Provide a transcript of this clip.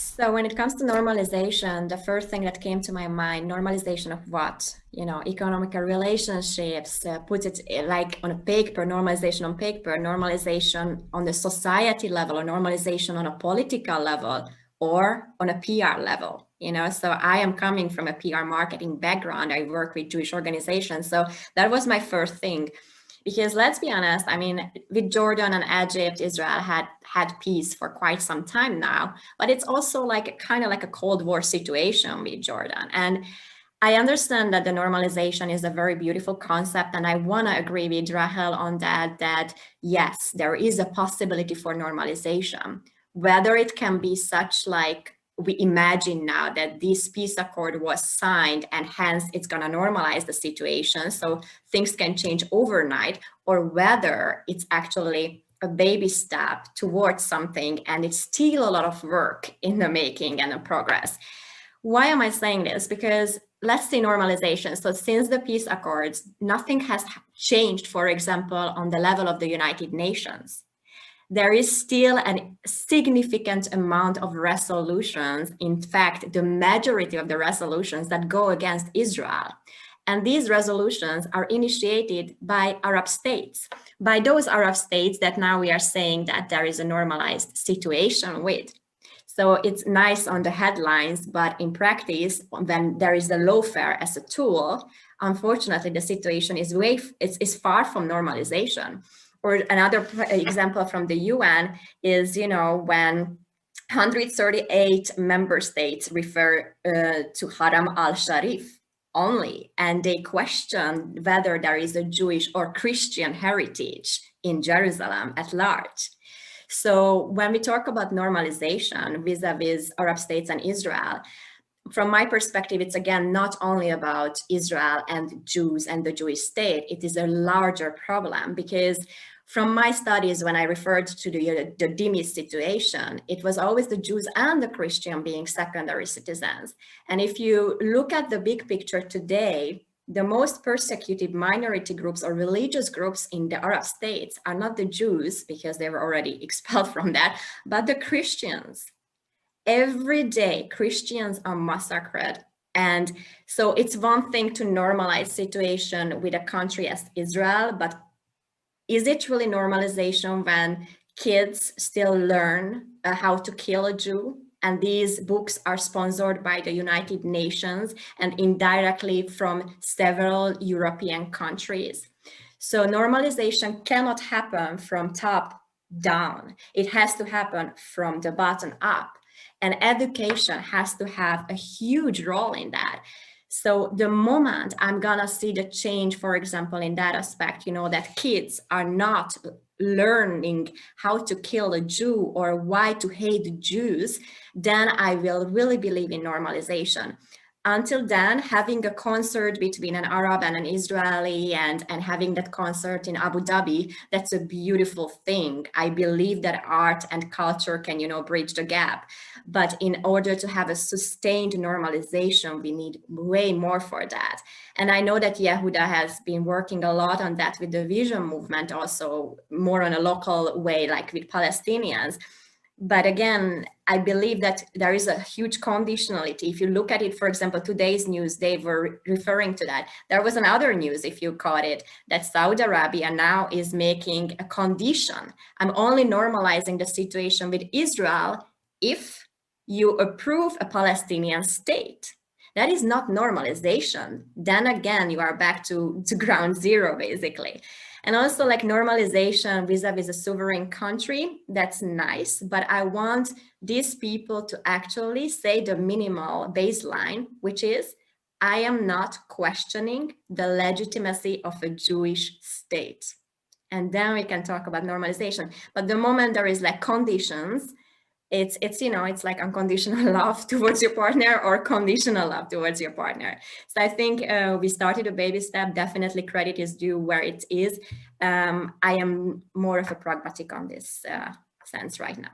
So when it comes to normalization, the first thing that came to my mind, normalization of what? Economical relationships, put it like on a paper, normalization on paper, normalization on the society level, or normalization on a political level, or on a PR level. So I am coming from a PR marketing background. I work with Jewish organizations. So that was my first thing. Because let's be honest, I mean, with Jordan and Egypt, Israel had peace for quite some time now, but it's also like kind of like a Cold War situation with Jordan. And I understand that the normalization is a very beautiful concept, and I want to agree with Rahel on that yes, there is a possibility for normalization. Whether it can be such like we imagine now that this peace accord was signed and hence it's going to normalize the situation so things can change overnight, or whether it's actually a baby step towards something and it's still a lot of work in the making and the progress. Why am I saying this? Because let's say normalization. So since the peace accords, nothing has changed, for example, on the level of the United Nations. There is still a significant amount of resolutions. In fact, the majority of the resolutions that go against Israel. And these resolutions are initiated by Arab states, by those Arab states that now we are saying that there is a normalized situation with. So it's nice on the headlines, but in practice, when there is the lawfare as a tool, unfortunately, the situation is far from normalization. Or another example from the UN is, when 138 member states refer to Haram al-Sharif only, and they question whether there is a Jewish or Christian heritage in Jerusalem at large. So when we talk about normalization vis-a-vis Arab states and Israel, from my perspective, it's again not only about Israel and Jews and the Jewish state. It is a larger problem because from my studies, when I referred to the dhimmi situation, it was always the Jews and the Christian being secondary citizens. And if you look at the big picture today, the most persecuted minority groups or religious groups in the Arab states are not the Jews, because they were already expelled from that, but the Christians. Every day, Christians are massacred. And so it's one thing to normalize situation with a country as Israel, but is it really normalization when kids still learn how to kill a Jew? And these books are sponsored by the United Nations and indirectly from several European countries. So normalization cannot happen from top down. It has to happen from the bottom up. And education has to have a huge role in that. So the moment I'm gonna see the change, for example, in that aspect, that kids are not learning how to kill a Jew or why to hate Jews, then I will really believe in normalization. Until then, having a concert between an Arab and an Israeli and having that concert in Abu Dhabi, that's a beautiful thing. I believe that art and culture can, bridge the gap. But in order to have a sustained normalization, we need way more for that. And I know that Yehuda has been working a lot on that with the Vision movement, also more on a local way, like with Palestinians. But again, I believe that there is a huge conditionality. If you look at it, for example, today's news, they were referring to that. There was another news, if you caught it, that Saudi Arabia now is making a condition. I'm only normalizing the situation with Israel if you approve a Palestinian state. That is not normalization. Then again, you are back to ground zero, basically. And also like normalization vis-a-vis a sovereign country, that's nice, but I want these people to actually say the minimal baseline, which is, I am not questioning the legitimacy of a Jewish state. And then we can talk about normalization. But the moment there is like conditions, it's like unconditional love towards your partner or conditional love towards your partner. So I think we started a baby step. Definitely credit is due where it is. I am more of a pragmatic on this sense right now.